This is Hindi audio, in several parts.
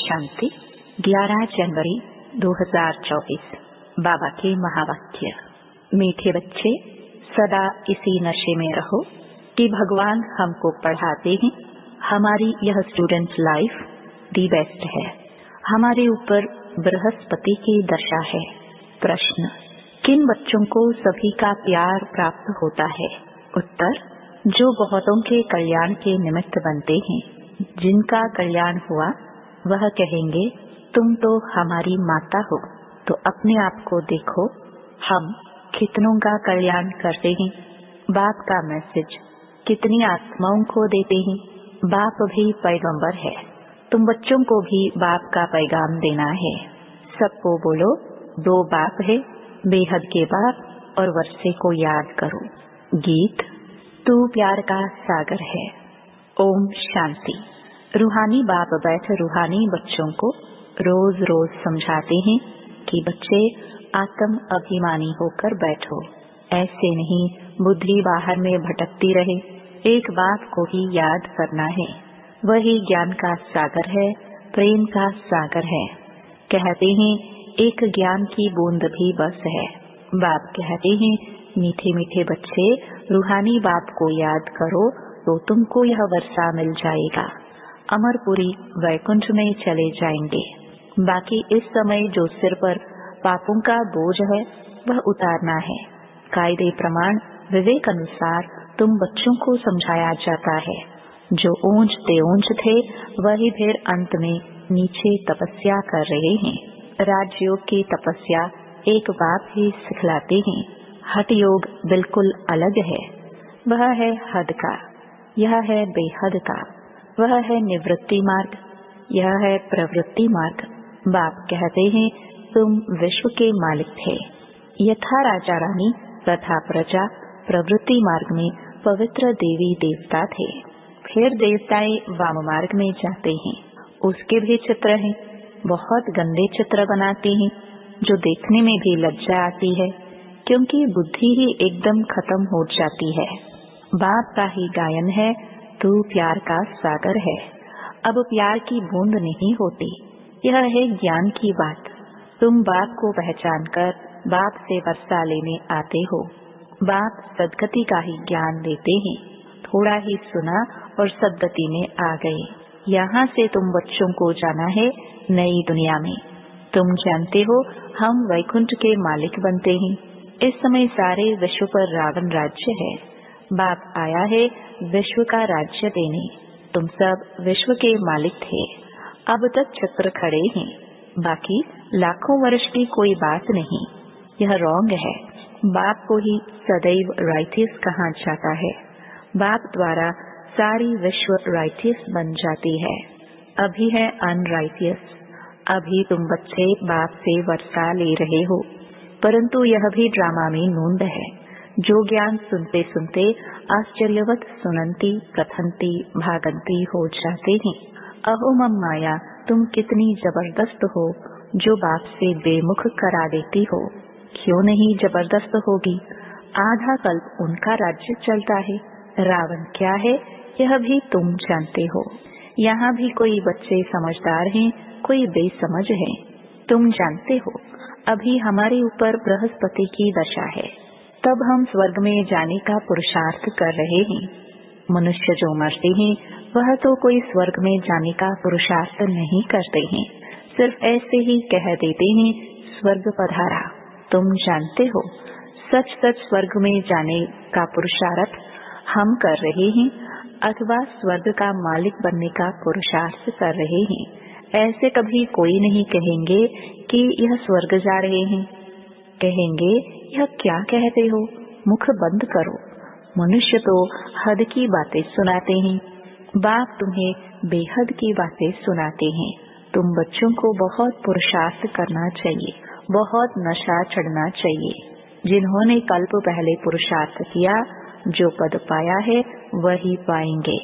शांति 11 जनवरी 2024। बाबा के महावाक्य। मीठे बच्चे, सदा इसी नशे में रहो कि भगवान हमको पढ़ाते हैं। हमारी यह स्टूडेंट लाइफ दी बेस्ट है। हमारे ऊपर बृहस्पति की दशा है। प्रश्न: किन बच्चों को सभी का प्यार प्राप्त होता है? उत्तर: जो बहुतों के कल्याण के निमित्त बनते हैं। जिनका कल्याण हुआ वह कहेंगे, तुम तो हमारी माता हो। तो अपने आप को देखो, हम कितनों का कल्याण करते हैं। बाप का मैसेज कितनी आत्माओं को देते हैं। बाप भी पैगंबर है। तुम बच्चों को भी बाप का पैगाम देना है। सबको बोलो, दो बाप है, बेहद के बाप और वर्षे को याद करो। गीत: तू प्यार का सागर है। ओम शांति। रूहानी बाप बैठ रूहानी बच्चों को रोज रोज समझाते हैं कि बच्चे आत्म अभिमानी होकर बैठो। ऐसे नहीं बुद्धि बाहर में भटकती रहे। एक बात को ही याद करना है। वही ज्ञान का सागर है, प्रेम का सागर है। कहते हैं एक ज्ञान की बूंद भी बस है। बाप कहते हैं, मीठे मीठे बच्चे, रूहानी बाप को याद करो तो तुमको यह वर्षा मिल जाएगा। अमरपुरी वैकुंठ में चले जाएंगे। बाकी इस समय जो सिर पर पापों का बोझ है वह उतारना है। कायदे प्रमाण विवेक अनुसार तुम बच्चों को समझाया जाता है। जो ऊंच तेऊंच थे वही फिर अंत में नीचे तपस्या कर रहे हैं। राजयोग की तपस्या एक बाप ही सिखलाते हैं। हठ योग बिल्कुल अलग है। वह है हद का, यह है बेहद का। वह है निवृत्ति मार्ग, यह है प्रवृत्ति मार्ग। बाप कहते हैं, तुम विश्व के मालिक थे। यथा राजा रानी तथा प्रजा प्रवृत्ति मार्ग में पवित्र देवी देवता थे। फिर देवताएं वाम मार्ग में जाते हैं। उसके भी चित्र हैं। बहुत गंदे चित्र बनाते हैं जो देखने में भी लज्जा आती है, क्योंकि बुद्धि ही एकदम खत्म हो जाती है। बाप का ही गायन है, तू प्यार का सागर है। अब प्यार की बूंद नहीं होती। यह है ज्ञान की बात। तुम बाप को पहचान कर बाप से वर्षा लेने आते हो। बाप सदगति का ही ज्ञान देते हैं। थोड़ा ही सुना और सदगति में आ गए। यहाँ से तुम बच्चों को जाना है नई दुनिया में। तुम जानते हो हम वैकुंठ के मालिक बनते हैं। इस समय सारे विश्व पर रावण राज्य है। बाप आया है विश्व का राज्य देने। तुम सब विश्व के मालिक थे। अब तक चक्र खड़े हैं। बाकी लाखों वर्ष की कोई बात नहीं। यह रॉन्ग है। बाप को ही सदैव राइटियस कहा जाता है। बाप द्वारा सारी विश्व राइटियस बन जाती है। अभी है अनराइटियस। अभी तुम बच्चे बाप से वर्षा ले रहे हो, परंतु यह भी ड्रामा में नूंद है। जो ज्ञान सुनते सुनते आश्चर्यवत सुनंती कथंती भागंती हो जाते हैं। अहो मम माया, तुम कितनी जबरदस्त हो जो बाप से बेमुख करा देती हो। क्यों नहीं जबरदस्त होगी? आधा कल्प उनका राज्य चलता है। रावण क्या है यह भी तुम जानते हो। यहाँ भी कोई बच्चे समझदार हैं, कोई बेसमझ हैं। तुम जानते हो अभी हमारे ऊपर बृहस्पति की दशा है। तब हम स्वर्ग में जाने का पुरुषार्थ कर रहे हैं। मनुष्य जो मरते हैं वह तो कोई स्वर्ग में जाने का पुरुषार्थ नहीं करते हैं। सिर्फ ऐसे ही कह देते हैं, स्वर्ग पधारा। तुम जानते हो सच सच स्वर्ग में जाने का पुरुषार्थ हम कर रहे हैं अथवा स्वर्ग का मालिक बनने का पुरुषार्थ कर रहे हैं। ऐसे कभी कोई नहीं कहेंगे कि यह स्वर्ग जा रहे हैं। कहेंगे, यह क्या कहते हो, मुख बंद करो। मनुष्य तो हद की बातें सुनाते हैं। बाप तुम्हें बेहद की बातें सुनाते हैं। तुम बच्चों को बहुत पुरुषार्थ करना चाहिए, बहुत नशा चढ़ना चाहिए। जिन्होंने कल्प पहले पुरुषार्थ किया, जो पद पाया है वही पाएंगे।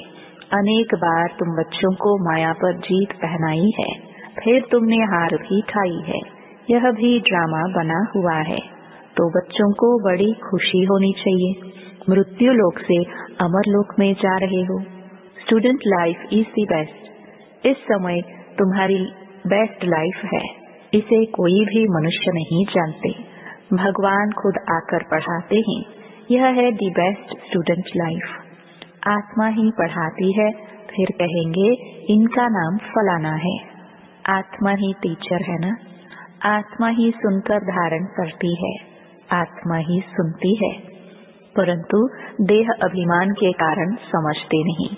अनेक बार तुम बच्चों को माया पर जीत पहनाई है, फिर तुमने हार भी खाई है। यह भी ड्रामा बना हुआ है। तो बच्चों को बड़ी खुशी होनी चाहिए। मृत्यु लोक से अमर लोक में जा रहे हो। Student life is the best. इस समय तुम्हारी बेस्ट लाइफ है, इसे कोई भी मनुष्य नहीं जानते। भगवान खुद आकर पढ़ाते हैं। यह है दी बेस्ट स्टूडेंट लाइफ। आत्मा ही पढ़ाती है, फिर कहेंगे इनका नाम फलाना है। आत्मा ही टीचर है ना। आत्मा ही सुनकर धारण करती है, आत्मा ही सुनती है, परंतु देह अभिमान के कारण समझते नहीं।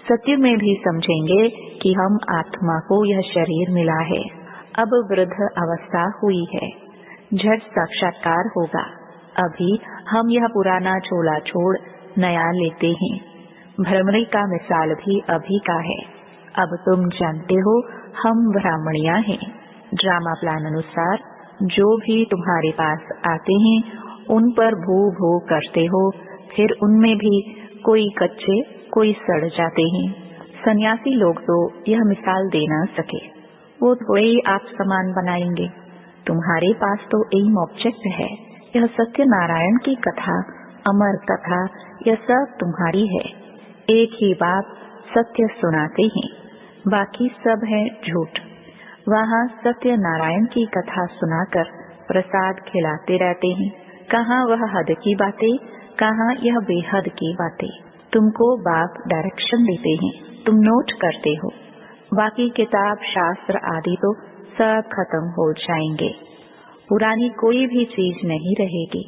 सत्य में भी समझेंगे कि हम आत्मा को यह शरीर मिला है, अब वृद्ध अवस्था हुई है, झट साक्षात्कार होगा। अभी हम यह पुराना झोला छोड़ नया लेते हैं। भ्रमरी का मिसाल भी अभी का है। अब तुम जानते हो हम ब्राह्मणिया हैं। ड्रामा प्लान अनुसार जो भी तुम्हारे पास आते हैं उन पर भू भू करते हो, फिर उनमें भी कोई कच्चे कोई सड़ जाते हैं। सन्यासी लोग तो यह मिसाल दे ना सके, वो थोड़े ही आप समान बनाएंगे। तुम्हारे पास तो एम ऑब्जेक्ट है। यह सत्यनारायण की कथा, अमर कथा, यह सब तुम्हारी है। एक ही बात सत्य सुनाते हैं, बाकी सब है झूठ। वहाँ सत्यनारायण की कथा सुनाकर प्रसाद खिलाते रहते हैं। कहाँ वह हद की बातें, कहाँ यह बेहद की बातें। तुमको बाप डायरेक्शन देते हैं, तुम नोट करते हो। बाकी किताब शास्त्र आदि तो सब खत्म हो जाएंगे, पुरानी कोई भी चीज नहीं रहेगी।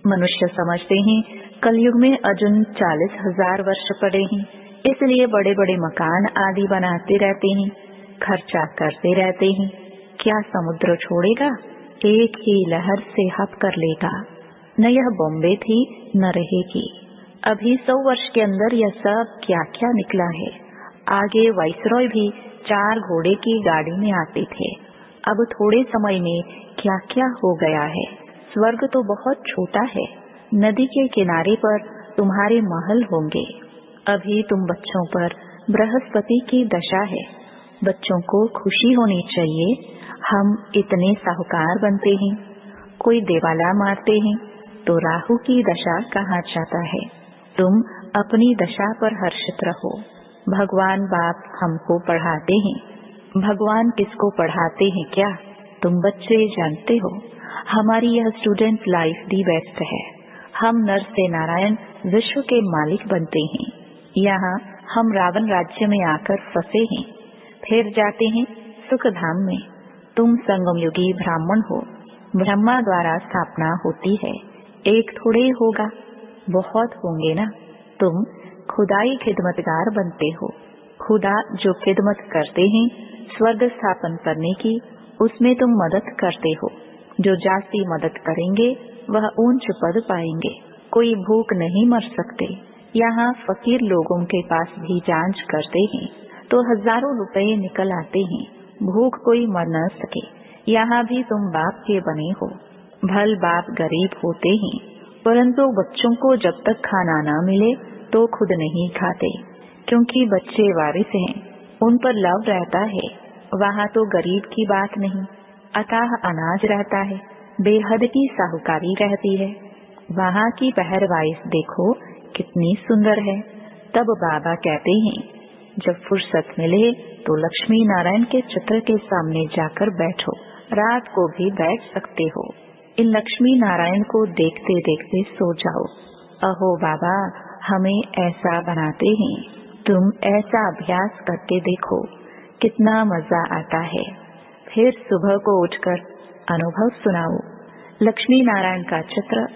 मनुष्य समझते हैं कलयुग में अजुन 40,000 वर्ष पड़े हैं, इसलिए बड़े बड़े मकान आदि बनाते रहते हैं, खर्चा करते रहते हैं। क्या समुद्र छोड़ेगा? एक ही लहर से हप कर लेगा। न यह बॉम्बे थी न रहेगी। अभी 100 वर्ष के अंदर यह सब क्या क्या निकला है। आगे वाइसरॉय भी 4 घोड़े की गाड़ी में आते थे, अब थोड़े समय में क्या क्या हो गया है। स्वर्ग तो बहुत छोटा है। नदी के किनारे पर तुम्हारे महल होंगे। अभी तुम बच्चों पर बृहस्पति की दशा है। बच्चों को खुशी होनी चाहिए। हम इतने साहूकार बनते हैं, कोई देवाला मारते हैं तो राहु की दशा कहाँ जाता है। तुम अपनी दशा पर हर्षित रहो। भगवान बाप हमको पढ़ाते हैं। भगवान किसको पढ़ाते हैं क्या तुम बच्चे जानते हो? हमारी यह स्टूडेंट लाइफ दी बेस्ट है। हम नर से नारायण विश्व के मालिक बनते हैं। यहाँ हम रावण राज्य में आकर फंसे हैं, फिर जाते हैं सुख धाम में। तुम संगम युगी ब्राह्मण हो। ब्रह्मा द्वारा स्थापना होती है, एक थोड़े होगा, बहुत होंगे ना। तुम खुदाई खिदमतगार बनते हो। खुदा जो खिदमत करते हैं स्वर्ग स्थापन करने की, उसमें तुम मदद करते हो। जो जास्ती मदद करेंगे वह ऊंच पद पाएंगे। कोई भूख नहीं मर सकते। यहाँ फकीर लोगों के पास भी जांच करते हैं तो हजारों रुपए निकल आते हैं। भूख कोई मर न सके। यहाँ भी तुम बाप के बने हो। भल बाप गरीब होते हैं, परंतु बच्चों को जब तक खाना न मिले तो खुद नहीं खाते, क्योंकि बच्चे वारिस हैं, उन पर लव रहता है। वहाँ तो गरीब की बात नहीं, अताह अनाज रहता है, बेहद की साहूकारी रहती है। वहाँ की पहरवाइश देखो कितनी सुंदर है। तब बाबा कहते हैं जब फुर्सत मिले तो लक्ष्मी नारायण के चित्र के सामने जाकर बैठो। रात को भी बैठ सकते हो। इन लक्ष्मी नारायण को देखते देखते सो जाओ। अहो बाबा हमें ऐसा बनाते हैं, तुम ऐसा अभ्यास करके देखो कितना मजा आता है। फिर सुबह को उठकर अनुभव सुनाओ। लक्ष्मी नारायण का चित्र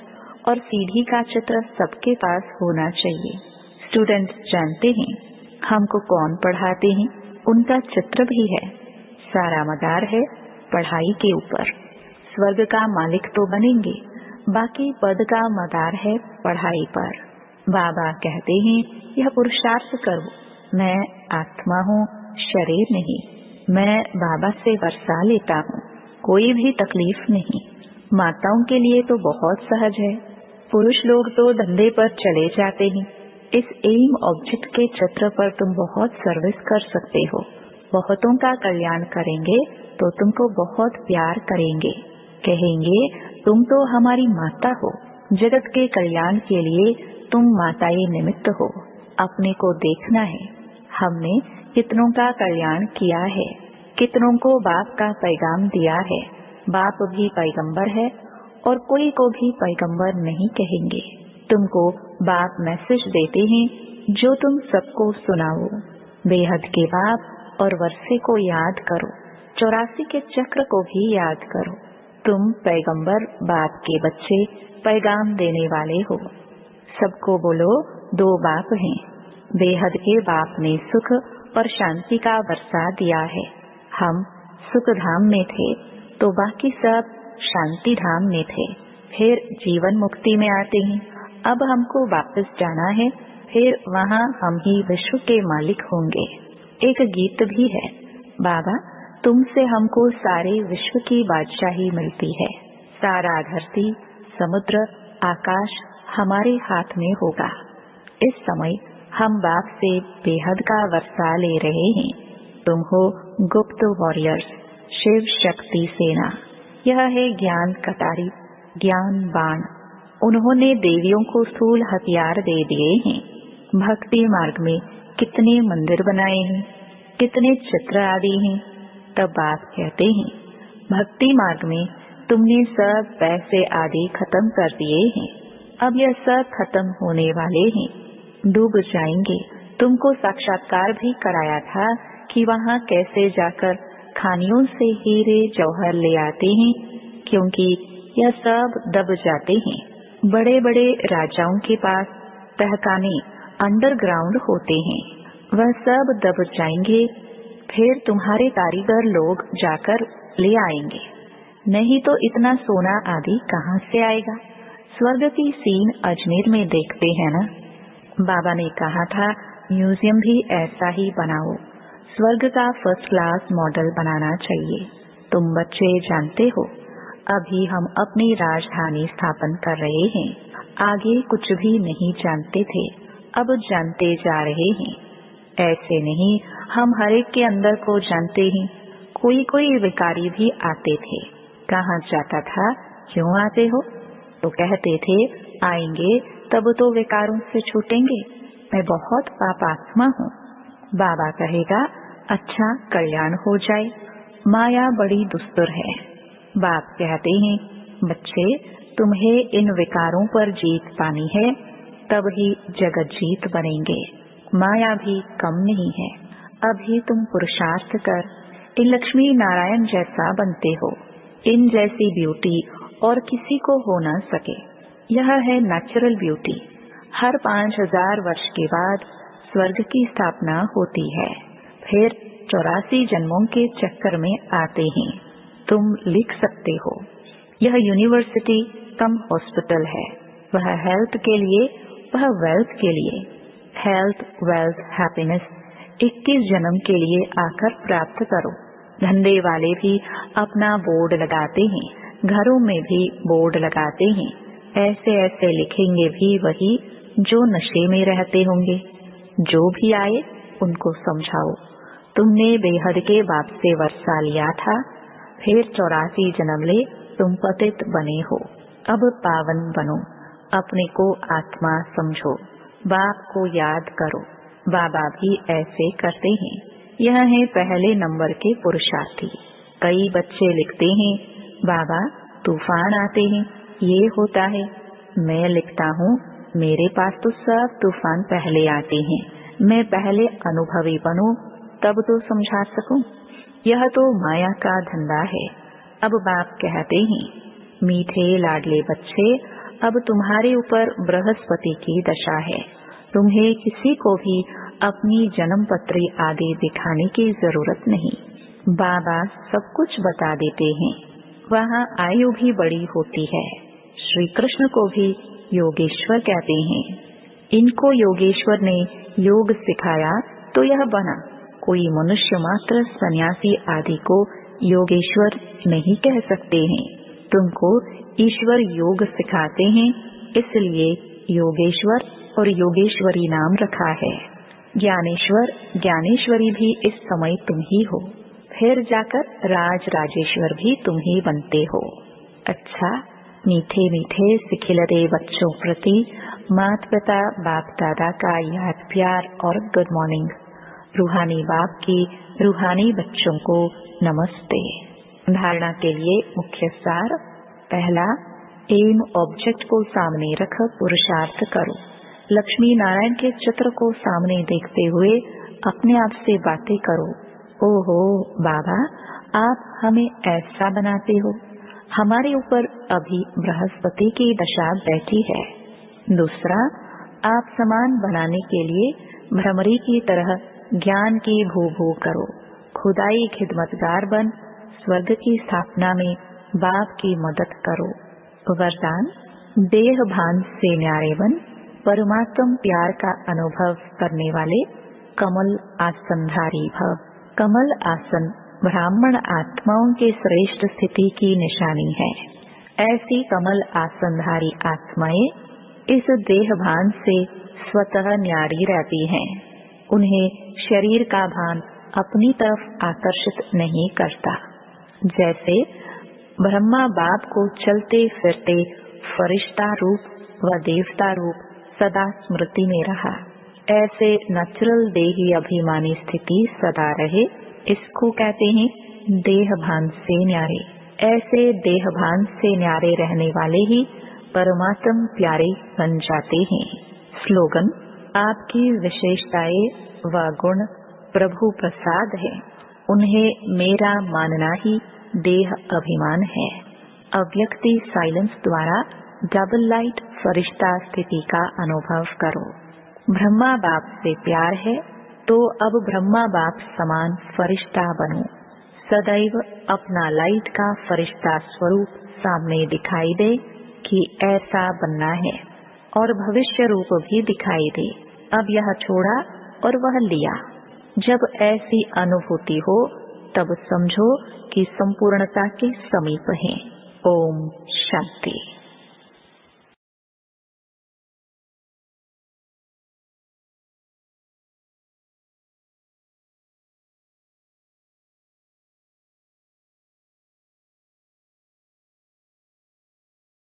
और सीढ़ी का चित्र सबके पास होना चाहिए। स्टूडेंट जानते हैं हमको कौन पढ़ाते हैं, उनका चित्र भी है। सारा मदार है पढ़ाई के ऊपर। स्वर्ग का मालिक तो बनेंगे, बाकी पद का मदार है पढ़ाई पर। बाबा कहते हैं यह पुरुषार्थ करो। मैं आत्मा हूँ, शरीर नहीं। मैं बाबा से वर्षा लेता हूँ, कोई भी तकलीफ नहीं। माताओं के लिए तो बहुत सहज है। पुरुष लोग तो धंधे पर चले जाते हैं। इस एम ऑब्जेक्ट के चित्र पर तुम बहुत सर्विस कर सकते हो। बहुतों का कल्याण करेंगे तो तुमको बहुत प्यार करेंगे। कहेंगे तुम तो हमारी माता हो। जगत के कल्याण के लिए तुम माताएं निमित्त हो। अपने को देखना है, हमने कितनों का कल्याण किया है, कितनों को बाप का पैगाम दिया है। बाप भी पैगंबर है और कोई को भी पैगंबर नहीं कहेंगे। तुमको बाप मैसेज देते हैं जो तुम सबको सुनाओ। बेहद के बाप और वर्षे को याद करो, 84 के चक्र को भी याद करो। तुम पैगंबर बाप के बच्चे, पैगाम देने वाले हो। सबको बोलो, दो बाप हैं। बेहद के बाप ने सुख और शांति का वर्षा दिया है। हम सुख धाम में थे तो बाकी सब शांति धाम में थे, फिर जीवन मुक्ति में आते हैं। अब हमको वापस जाना है, फिर वहाँ हम ही विश्व के मालिक होंगे। एक गीत भी है, बाबा तुमसे हमको सारे विश्व की बादशाही मिलती है। सारा धरती, समुद्र, आकाश हमारे हाथ में होगा। इस समय हम बाप से बेहद का वर्षा ले रहे हैं। तुम हो गुप्त वॉरियर्स, शिव शक्ति सेना। यह है ज्ञान कटारी, ज्ञान बाण। उन्होंने देवियों को स्थूल हथियार दे दिए हैं। भक्ति मार्ग में कितने मंदिर बनाए हैं, कितने चित्र आदि हैं। तब बाप कहते हैं, भक्ति मार्ग में तुमने सब पैसे आदि खत्म कर दिए हैं। अब यह सब खत्म होने वाले हैं, डूब जाएंगे। तुमको साक्षात्कार भी कराया था कि वहाँ कैसे जाकर खानियों से हीरे जौहर ले आते हैं, क्योंकि यह सब दब जाते हैं। बड़े बड़े राजाओं के पास तहखाने अंडरग्राउंड होते हैं, वह सब दब जाएंगे। फिर तुम्हारे कारीगर लोग जाकर ले आएंगे। नहीं तो इतना सोना आदि कहाँ से आएगा। स्वर्ग की सीन अजमेर में देखते हैं ना। बाबा ने कहा था म्यूजियम भी ऐसा ही बनाओ। स्वर्ग का फर्स्ट क्लास मॉडल बनाना चाहिए। तुम बच्चे जानते हो, अभी हम अपनी राजधानी स्थापन कर रहे हैं। आगे कुछ भी नहीं जानते थे, अब जानते जा रहे हैं। ऐसे नहीं, हम हर एक के अंदर को जानते हैं। कोई कोई विकारी भी आते थे। कहाँ जाता था, क्यों आते हो? तो कहते थे आएंगे तब तो विकारों से छूटेंगे। मैं बहुत पापात्मा हूँ। बाबा कहेगा अच्छा कल्याण हो जाए। माया बड़ी दुस्तर है। बाप कहते हैं बच्चे, तुम्हें इन विकारों पर जीत पानी है, तब ही जगत जीत बनेंगे। माया भी कम नहीं है। अभी तुम पुरुषार्थ कर इन लक्ष्मी नारायण जैसा बनते हो। इन जैसी ब्यूटी और किसी को हो न सके। यह है नेचुरल ब्यूटी। हर 5000 वर्ष के बाद स्वर्ग की स्थापना होती है, फिर 84 जन्मों के चक्कर में आते हैं। तुम लिख सकते हो, यह यूनिवर्सिटी कम हॉस्पिटल है। वह हेल्थ के लिए, वह वेल्थ के लिए। हेल्थ, वेल्थ, हैप्पीनेस 21 जन्म के लिए आकर प्राप्त करो। धंधे वाले भी अपना बोर्ड लगाते हैं, घरों में भी बोर्ड लगाते हैं। ऐसे ऐसे लिखेंगे भी वही जो नशे में रहते होंगे। जो भी आए उनको समझाओ, तुमने बेहद के बाप से वर्षा लिया था, फिर 84 जन्म ले तुम पतित बने हो। अब पावन बनो, अपने को आत्मा समझो, बाप को याद करो। बाबा भी ऐसे करते हैं। यह है पहले नंबर के पुरुषार्थी। कई बच्चे लिखते हैं बाबा तूफान आते हैं, ये होता है। मैं लिखता हूँ मेरे पास तो सब तूफान पहले आते हैं। मैं पहले अनुभवी बनूं तब तो समझा सकूं। यह तो माया का धंधा है। अब बाप कहते हैं मीठे लाडले बच्चे, अब तुम्हारे ऊपर बृहस्पति की दशा है। तुम्हें किसी को भी अपनी जन्म पत्री आदि दिखाने की जरूरत नहीं। बाबा सब कुछ बता देते हैं। वहाँ आयु भी बड़ी होती है। श्री कृष्ण को भी योगेश्वर कहते हैं। इनको योगेश्वर ने योग सिखाया तो यह बना। कोई मनुष्य मात्र सन्यासी आदि को योगेश्वर नहीं कह सकते हैं। तुमको ईश्वर योग सिखाते हैं, इसलिए योगेश्वर और योगेश्वरी नाम रखा है। ज्ञानेश्वर, ज्ञानेश्वरी भी इस समय तुम ही हो। फिर जाकर राज राजेश्वर भी तुम ही बनते हो। अच्छा, मीठे मीठे सिखिलते बच्चों प्रति माता पिता बाप दादा का याद प्यार और गुड मॉर्निंग। रूहानी बाप की रूहानी बच्चों को नमस्ते। धारणा के लिए मुख्य सार। पहला, एम ऑब्जेक्ट को सामने रख पुरुषार्थ करो। लक्ष्मी नारायण के चित्र को सामने देखते हुए अपने आप से बातें करो। ओहो बाबा, आप हमें ऐसा बनाते हो। हमारे ऊपर अभी बृहस्पति की दशा बैठी है। दूसरा, आप समान बनाने के लिए भ्रमरी की तरह ज्ञान की भू करो। खुदाई खिदमतगार बन स्वर्ग की स्थापना में बाप की मदद करो। वरदान, देह भान से न्यारे बन परमात्म प्यार का अनुभव करने वाले कमल आसनधारी भव। कमल आसन ब्राह्मण आत्माओं के श्रेष्ठ स्थिति की निशानी है। ऐसी कमल आसनधारी आत्माएं इस देह भान से स्वतः न्यारी रहती हैं। उन्हें शरीर का भान अपनी तरफ आकर्षित नहीं करता। जैसे ब्रह्मा बाप को चलते फिरते फरिश्ता रूप व देवता रूप सदा स्मृति में रहा, ऐसे नेचुरल देही अभिमानी स्थिति सदा रहे, इसको कहते हैं देह भान से न्यारे। ऐसे देह भान से न्यारे रहने वाले ही परमात्म प्यारे बन जाते हैं। स्लोगन, आपकी विशेषताएं व गुण प्रभु प्रसाद है, उन्हें मेरा मानना ही देह अभिमान है। अव्यक्ति साइलेंस द्वारा डबल लाइट फरिश्ता स्थिति का अनुभव करो। ब्रह्मा बाप से प्यार है तो अब ब्रह्मा बाप समान फरिश्ता बनो। सदैव अपना लाइट का फरिश्ता स्वरूप सामने दिखाई दे कि ऐसा बनना है, और भविष्य रूप भी दिखाई दे। अब यह छोड़ा और वह लिया। जब ऐसी अनुभूति हो तब समझो कि संपूर्णता के समीप हैं। ओम शांति।